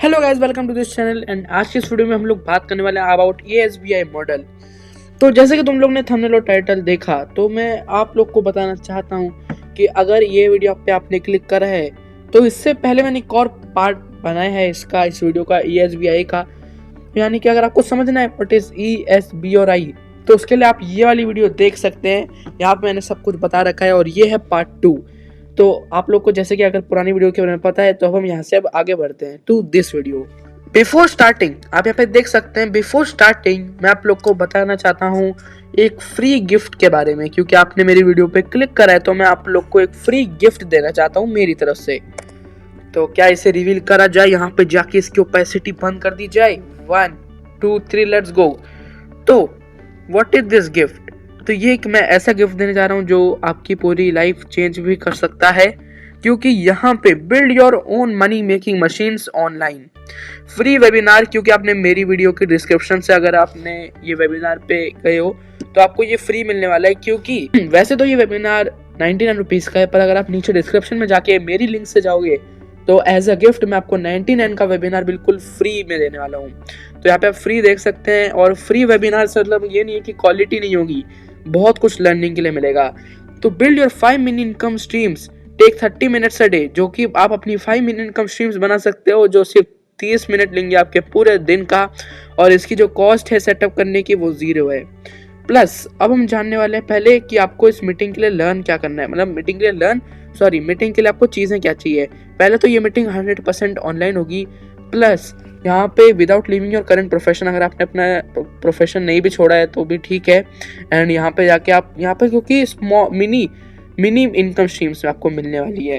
Hello guys, welcome to this channel. And आज की इस वीडियो में हम लोग बात करने वाले हैं अबाउट एएसबीआई मॉडल। तो जैसे कि तुम लोग ने थंबनेल और टाइटल देखा, तो मैं आप लोग को बताना चाहता हूं कि अगर ये वीडियो पे आपने क्लिक करा है तो इससे पहले मैंने एक और पार्ट बनाया है इस वीडियो का एएसबीआई का। यानी कि अगर आपको समझना है व्हाट इज ईएसबी और आई, तो उसके लिए आप ये वाली वीडियो देख सकते हैं। यहाँ पे मैंने सब कुछ बता रखा है और ये है पार्ट 2। तो आप लोग को जैसे कि अगर पुरानी वीडियो के बारे में पता है, तो अब हम यहाँ से अब आगे बढ़ते हैं to this video. Before starting, आप यहाँ पे देख सकते हैं, बिफोर स्टार्टिंग मैं आप लोग को बताना चाहता हूँ एक फ्री गिफ्ट के बारे में। क्योंकि आपने मेरी वीडियो पे क्लिक करा है तो मैं आप लोग को एक फ्री गिफ्ट देना चाहता हूँ मेरी तरफ से। तो क्या इसे रिवील करा जाए? यहाँ पे जाके इसकी ओपेसिटी बंद कर दी जाए। 1 2 3 लेट्स गो। तो व्हाट इज दिस गिफ्ट? तो ये एक मैं ऐसा गिफ्ट देने जा रहा हूँ जो आपकी पूरी लाइफ चेंज भी कर सकता है। क्योंकि यहाँ पे build your own money making machines online free webinar. क्योंकि आपने मेरी वीडियो के डिस्क्रिप्शन से अगर आपने ये वेबिनार पे गए हो तो आपको ये फ्री मिलने वाला है। क्योंकि वैसे तो ये वेबिनार 99 रुपीज़ का है, पर अगर आप नीचे डिस्क्रिप्शन में जाके मेरी लिंक से जाओगे तो एज अ गिफ्ट मैं आपको 99 का वेबिनार बिल्कुल फ्री में देने वाला हूँ। तो यहाँ पे आप फ्री देख सकते हैं। और फ्री वेबिनार से मतलब ये नहीं है कि क्वालिटी नहीं होगी, बहुत कुछ लर्निंग के लिए मिलेगा। तो build your 5 mini income streams take 30 minutes a day, जो कि आप अपनी 5 मिनी इनकम स्ट्रीम्स बना सकते हो जो सिर्फ 30 मिनट लेंगे आपके पूरे दिन का। और इसकी जो कॉस्ट है सेटअप करने की वो 0 है। प्लस अब हम जानने वाले हैं पहले कि आपको इस मीटिंग के लिए लर्न क्या करना है। मतलब मीटिंग के लिए आपको चीज़ें क्या चाहिए। पहले तो ये मीटिंग 100% ऑनलाइन होगी। प्लस यहाँ पे without leaving your current profession, अगर आपने अपना प्रोफेशन नहीं भी छोड़ा है तो भी ठीक है। एंड यहाँ पे जाके आप यहाँ पे क्योंकि मिनी इनकम स्ट्रीम्स आपको मिलने वाली है।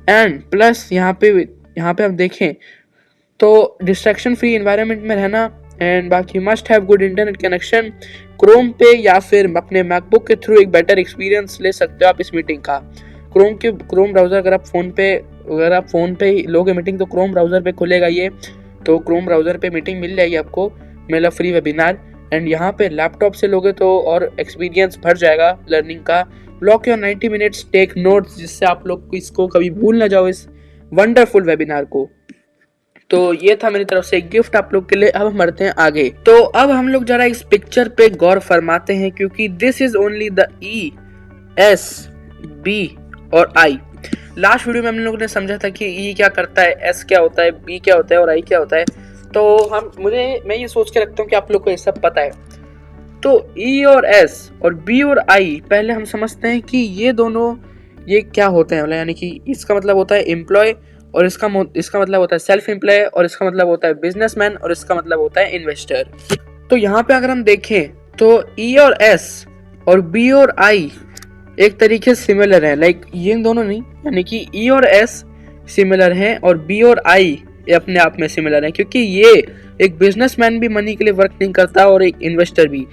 एंड प्लस यहाँ पे हम देखें तो डिस्ट्रैक्शन फ्री एनवायरनमेंट में रहना। एंड बाकी must have good internet connection Chrome पे या फिर अपने मैकबुक के थ्रू एक बेटर एक्सपीरियंस ले सकते हो आप इस मीटिंग का। क्रोम ब्राउज़र अगर आप फ़ोन पे लोगे मीटिंग तो क्रोम ब्राउज़र पे खुलेगा ये। तो क्रोम ब्राउज़र पे मीटिंग मिल जाएगी आपको, मेरा फ्री वेबिनार। एंड यहाँ पे लैपटॉप से लोगे तो और एक्सपीरियंस भर जाएगा लर्निंग का। Block your 90 minutes, take notes, जिससे आप लोग इसको कभी भूल ना जाओ इस वंडरफुल वेबिनार को। तो ये था मेरी तरफ से एक गिफ्ट आप लोग के लिए। अब हम बढ़ते हैं आगे। तो अब हम लोग जरा इस पिक्चर पे गौर फरमाते हैं, क्योंकि this is only the E S B और आई। लास्ट वीडियो में हम लोगों ने समझा था कि ई क्या करता है, एस क्या होता है, बी क्या होता है और आई क्या होता है। तो मैं ये सोच के रखता हूँ कि आप लोग को ये सब पता है। तो ई और एस और बी और आई पहले हम समझते हैं कि ये क्या होते हैं। यानी कि इसका मतलब होता है एम्प्लॉय, और इसका मतलब होता है सेल्फ एम्प्लॉय, और इसका मतलब होता है बिजनेसमैन, और इसका मतलब होता है इन्वेस्टर। तो यहाँ पे अगर हम देखें तो ई और एस और बी और आई एक तरीके से सिमिलर है। लाइक ये दोनों नहीं, यानी कि ई और एस सिमिलर हैं और बी और आई ये अपने आप में सिमिलर हैं। क्योंकि ये एक बिजनेसमैन भी मनी के लिए वर्क नहीं करता और एक इन्वेस्टर भी।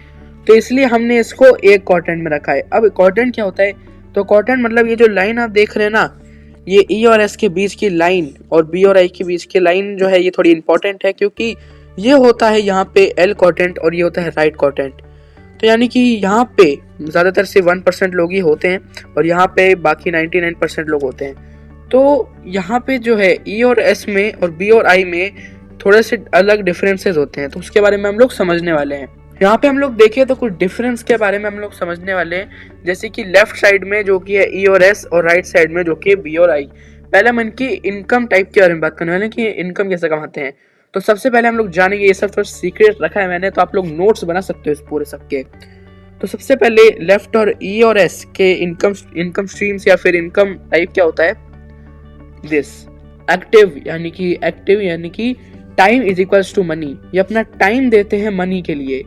तो इसलिए हमने इसको एक क्वाड्रेंट में रखा है। अब क्वाड्रेंट क्या होता है? तो क्वाड्रेंट मतलब ये जो लाइन आप देख रहे हैं ना, ये ई और एस के बीच की लाइन और बी और आई के बीच की लाइन जो है ये थोड़ी इंपॉर्टेंट है। क्योंकि ये होता है यहाँ पे एल क्वाड्रेंट और ये होता है राइट क्वाड्रेंट। तो यानी कि यहाँ पे ज़्यादातर से 1% लोग ही होते हैं और यहाँ पे बाकी 99% लोग होते हैं। तो यहाँ पे जो है ई और एस में और बी और आई में थोड़े से अलग डिफरेंसेस होते हैं। तो उसके बारे में हम लोग समझने वाले हैं। यहाँ पे हम लोग देखें तो कुछ डिफरेंस के बारे में हम लोग समझने वाले हैं। जैसे कि लेफ्ट साइड में जो कि है ई और एस और राइट साइड में जो कि बी और आई। पहले हम इनकी इनकम टाइप के बारे में बात करने वाले हैं कि इनकम कैसे कमाते हैं। तो सबसे पहले हम लोग जानेंगे, ये सब थोड़ा सीक्रेट रखा है मैंने, तो आप लोग नोट्स बना सकते हो इस पूरे सबके। तो सबसे पहले लेफ्ट और ई और एस के इनकम स्ट्रीम्स या फिर इनकम टाइप क्या होता है? दिस एक्टिव यानी कि time is equals to money. ये अपना टाइम देते हैं मनी के लिए।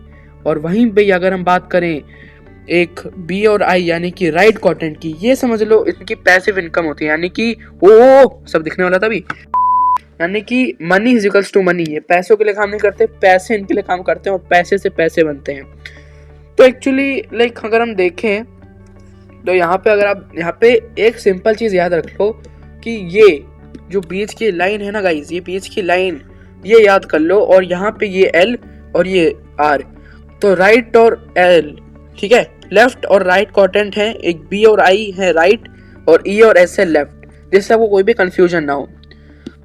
और वहीं पे अगर हम बात करें एक बी और आई यानी कि राइट क्वाड्रेंट की, ये समझ लो इनकी पैसिव इनकम होती है। यानी कि सब दिखने वाला था अभी, यानी कि money is equals to money. ये पैसों के लिए काम नहीं करते, पैसे इनके लिए काम करते हैं और पैसे से पैसे बनते हैं। तो एक्चुअली लाइक अगर हम देखें तो यहाँ पे एक सिंपल चीज याद रख लो कि ये जो बीच की लाइन है ना गाइस, ये बीच की लाइन ये याद कर लो। और यहाँ पे ये एल और ये आर, तो राइट और एल, ठीक है, लेफ्ट और राइट क्वाड्रेंट है। एक बी और आई है राइट और ई और एस है लेफ्ट, जिससे आपको कोई भी कंफ्यूजन ना हो।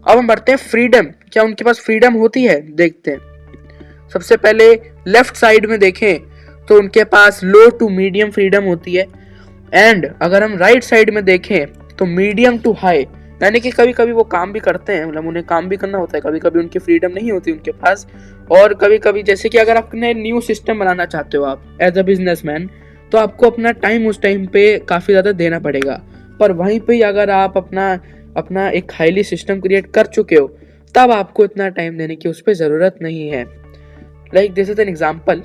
अब हम बढ़ते हैं फ्रीडम, क्या उनके पास फ्रीडम होती है, देखते हैं। सबसे पहले लेफ्ट साइड में देखें तो उनके पास लो टू मीडियम फ्रीडम होती है, एंड अगर हम राइट साइड में देखें तो मीडियम टू हाई, यानी कि कभी कभी वो काम भी करते हैं, मतलब उन्हें काम भी करना होता है, कभी कभी उनकी फ्रीडम नहीं होती उनके पास। और कभी कभी जैसे कि अगर आपने न्यू सिस्टम बनाना चाहते हो आप एज अ बिजनेसमैन, तो आपको अपना टाइम उस टाइम पे काफ़ी ज़्यादा देना पड़ेगा। पर वहीं पे ही अगर आप अपना अपना एक हाईली सिस्टम क्रिएट कर चुके हो, तब आपको इतना टाइम देने की उस पर ज़रूरत नहीं है। Like this is an example.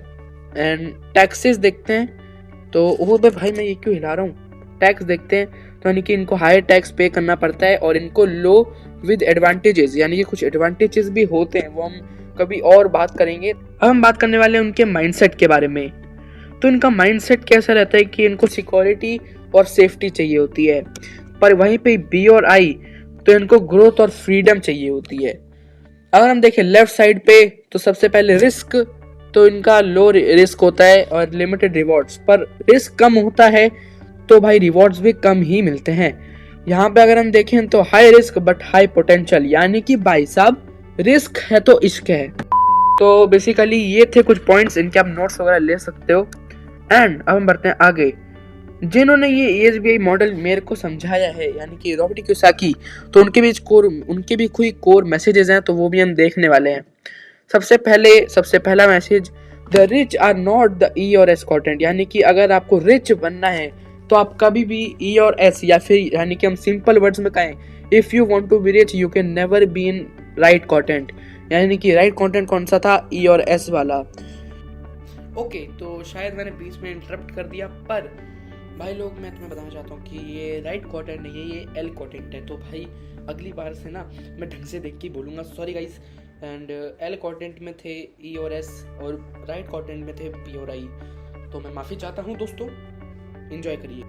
And taxes देखते हैं तो वो भाई मैं ये क्यों हिला रहा हूँ, टैक्स देखते हैं तो यानी कि इनको हायर टैक्स पे करना पड़ता है, और इनको लो विद एडवांटेजेस, यानी कि कुछ एडवांटेजेस भी होते हैं, वो हम कभी और बात करेंगे। अब हम बात करने वाले हैं उनके माइंडसेट के बारे में। तो इनका माइंडसेट कैसा रहता है कि इनको सिक्योरिटी और सेफ्टी चाहिए होती है, पर वहीं पे बी और आई तो इनको ग्रोथ और फ्रीडम चाहिए होती है। अगर हम देखें लेफ्ट साइड पे तो सबसे पहले रिस्क, तो इनका लो रिस्क होता है और लिमिटेड रिवॉर्ड्स, पर रिस्क कम होता है तो भाई रिवॉर्ड्स भी कम ही मिलते हैं। यहाँ पे अगर हम देखें तो high risk but high potential, यानी कि भाई साहब रिस्क है तो इश्क है। तो बेसिकली ये थे कुछ पॉइंट्स, इनके आप नोट्स वगैरह ले सकते हो। एंड अब हम बढ़ते हैं आगे। जिन्होंने ये एसबीआई मॉडल मेरे को समझाया है, यानी कि रॉबर्ट कियोसाकी, तो उनके भी कोई कोर मैसेजेस हैं, तो वो भी हम देखने वाले हैं। सबसे पहला message, the rich are not the E और एस कॉन्टेंट, यानी कि अगर आपको रिच बनना है तो आप कभी भी ई और एस, या फिर यानी कि हम सिंपल वर्ड्स में कहें, if you want to be rich you can never be in right content, यानी कि राइट कंटेंट कौन सा था, ई और एस वाला। ओके, तो शायद मैंने बीच में इंटरप्ट कर दिया, पर भाई लोग मैं तुम्हें बताना चाहता हूँ कि ये राइट क्वाड्रेंट नहीं है, ये एल क्वाड्रेंट है। तो भाई अगली बार से ना मैं ढंग से देख के बोलूँगा, sorry guys. And L quadrant में थे ई और एस, और राइट क्वाड्रेंट में थे पी और आई, तो मैं माफ़ी चाहता हूँ दोस्तों, एंजॉय करिए।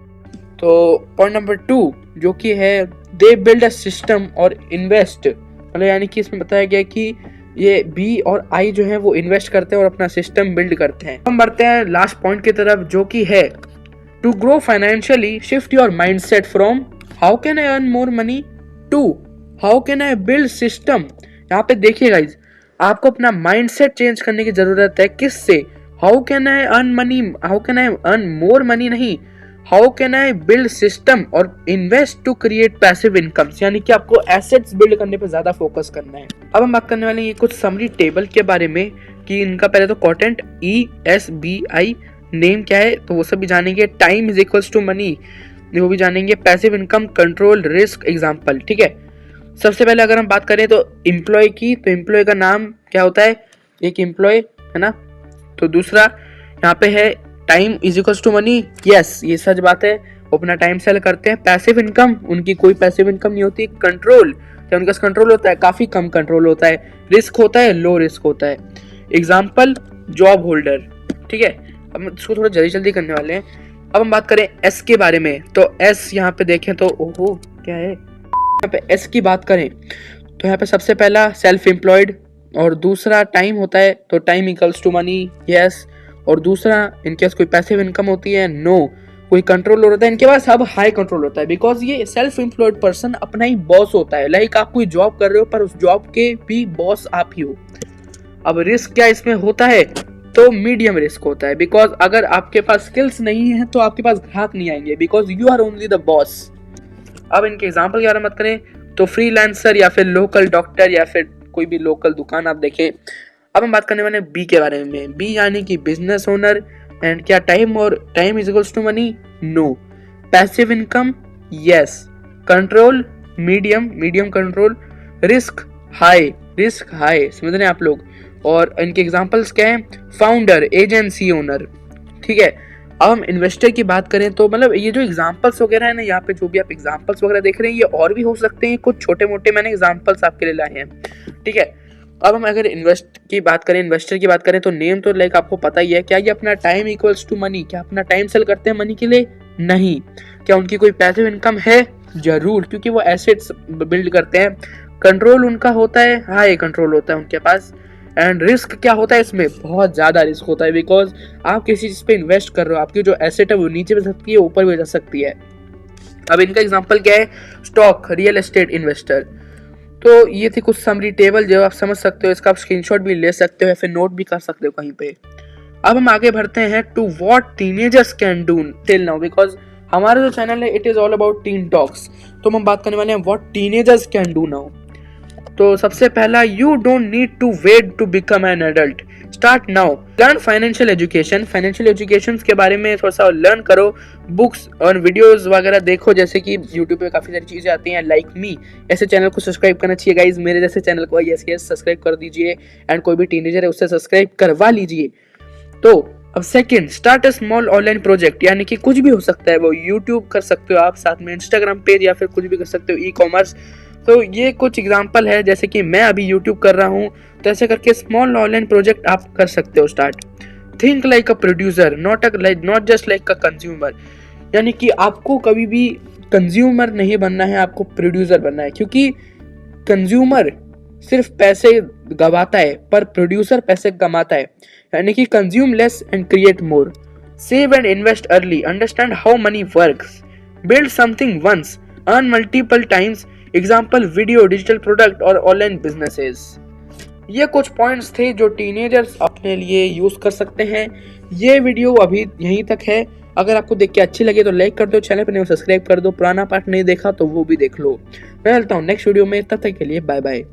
तो पॉइंट नंबर 2 जो कि है, दे बिल्ड अ सिस्टम और इन्वेस्ट, मतलब यानी कि इसमें बताया गया कि ये बी और आई जो है वो इन्वेस्ट करते हैं और अपना सिस्टम बिल्ड करते हैं। हम बढ़ते हैं लास्ट पॉइंट की तरफ, जो कि है to grow financially, shift your mindset from how can I earn more money to how can I build system। यहाँ पे देखिए गाइज, आपको अपना माइंडसेट चेंज करने की जरूरत है। किससे, how can I earn money, how can I earn more money नहीं, how can I build system और invest to create passive incomes, यानी कि आपको एसेट्स बिल्ड करने पे ज्यादा फोकस करना है। अब हम बात करने वाले हैं ये कुछ समरी टेबल के बारे में, कि इनका पहले तो quadrant E S B I, name क्या है तो वो सब भी जानेंगे। Time is equals to money, वो भी जानेंगे। Passive income, control, risk, example, ठीक है। सबसे पहले अगर हम बात करें तो एम्प्लॉय की, तो एम्प्लॉय का नाम क्या होता है, एक एम्प्लॉय है ना। तो दूसरा यहाँ पे है time is equals to money, yes ये सच बात है, वो अपना टाइम सेल करते हैं। पैसिव इनकम, उनकी कोई पैसिव इनकम नहीं होती। कंट्रोल, क्या उनका कंट्रोल होता है, काफी कम कंट्रोल होता है। रिस्क होता है, लो रिस्क होता है। एग्जाम्पल, जॉब होल्डर, ठीक है। अब इसको थोड़ा जल्दी करने वाले हैं। अब हम बात करें एस के बारे में, तो एस यहाँ पे देखें तो ओहो क्या है, यहाँ पे एस की बात करें तो यहाँ पे सबसे पहला सेल्फ एम्प्लॉयड, और दूसरा टाइम होता है, तो time equals to money, yes. और दूसरा इनके पास कोई पैसिव इनकम होती है, नो। कोई कंट्रोल होता है इनके पास, अब हाई कंट्रोल होता है, बिकॉज ये सेल्फ एम्प्लॉयड पर्सन अपना ही बॉस होता है। लाइक आप कोई जॉब कर रहे हो पर उस जॉब के भी बॉस आप ही हो। अब रिस्क क्या इसमें होता है, तो मीडियम रिस्क होता है, बिकॉज अगर आपके पास स्किल्स नहीं है तो आपके पास ग्राहक नहीं आएंगे, because you are only the boss. अब इनके एग्जाम्पल के बारे में बात करें तो फ्रीलांसर, या फिर लोकल डॉक्टर, या फिर कोई भी लोकल दुकान आप देखें। अब हम बात करने वाले बी के बारे में, बी यानी कि बिजनेस ओनर। एंड क्या टाइम और time is equals to money, no. Passive income, yes. Control, medium control. Risk high, समझ रहे हैं आप लोग। और इनके एग्जांपल्स क्या हैं, फाउंडर, एजेंसी ओनर, ठीक है। अब हम इन्वेस्टर की बात करें तो मतलब ये जो एग्जांपल्स वगैरह है ना, यहाँ पे जो भी आप एग्जांपल्स वगैरह देख रहे हैं, ये और भी हो सकते हैं, कुछ छोटे मोटे मैंने एग्जांपल्स आपके लिए लाए हैं, ठीक है। अब हम अगर इन्वेस्टर की बात करें तो नेम तो लाइक आपको पता ही है, क्या ये अपना टाइम इक्वल्स टू मनी, क्या अपना टाइम सेल करते हैं मनी के लिए, नहीं। क्या उनकी कोई पैसिव इनकम है, जरूर, क्योंकि वो एसेट्स बिल्ड करते हैं। कंट्रोल उनका होता है, हाई कंट्रोल होता है उनके पास। एंड रिस्क क्या होता है, इसमें बहुत ज़्यादा रिस्क होता है, बिकॉज आप किसी चीज़ पे इन्वेस्ट कर रहे हो, आपकी जो एसेट है वो नीचे भी जा सकती है, ऊपर भी जा सकती है। अब इनका एग्जांपल क्या है, स्टॉक, रियल एस्टेट इन्वेस्टर। तो ये थी कुछ समरी टेबल जो आप समझ सकते हो, इसका आप स्क्रीनशॉट भी ले सकते हो या फिर नोट भी कर सकते हो कहीं पे। अब हम आगे बढ़ते हैं to what teenagers can do till now, because हमारा जो चैनल है it is all about teen talks. तो हम बात करने वाले हैं what teenagers can do now. तो सबसे पहला, you don't need to wait to become an adult, start now. Learn financial education, financial education के बारे में थोड़ा सा लर्न करो, बुक्स और वीडियोस वगैरह देखो, जैसे कि यूट्यूब पे काफ़ी सारी चीज़ें आती हैं लाइक मी। ऐसे चैनल को सब्सक्राइब करना चाहिए गाइज, मेरे जैसे चैनल को यस यस सब्सक्राइब कर दीजिए, एंड कोई भी टीनेजर है उससे सब्सक्राइब करवा लीजिए। तो अब second, start a small online project, यानी कि कुछ भी हो सकता है, वो यूट्यूब कर सकते हो आप, साथ में इंस्टाग्राम पेज या फिर कुछ भी कर सकते हो, ई कॉमर्स। तो ये कुछ एग्जांपल है, जैसे कि मैं अभी यूट्यूब कर रहा हूँ, तो ऐसे करके स्मॉल ऑनलाइन प्रोजेक्ट आप कर सकते हो start. Think like a producer, not just like a consumer, यानी कि आपको कभी भी कंज्यूमर नहीं बनना है, आपको प्रोड्यूसर बनना है, क्योंकि कंज्यूमर सिर्फ पैसे गवाता है पर प्रोड्यूसर पैसे कमाता है। यानी कि consume less and create more, save and invest early, understand how money works, build something once, earn multiple times, example video, digital product और ऑनलाइन बिजनेसेस। ये कुछ पॉइंट्स थे जो टीनेजर्स अपने लिए यूज कर सकते हैं। ये वीडियो अभी यहीं तक है, अगर आपको देख के अच्छी लगे तो लाइक कर दो, चैनल पर नहीं सब्सक्राइब कर दो, पुराना पार्ट नहीं देखा तो वो भी देख लो। मैं मिलता हूँ नेक्स्ट वीडियो में, तब तक के लिए बाय बाय।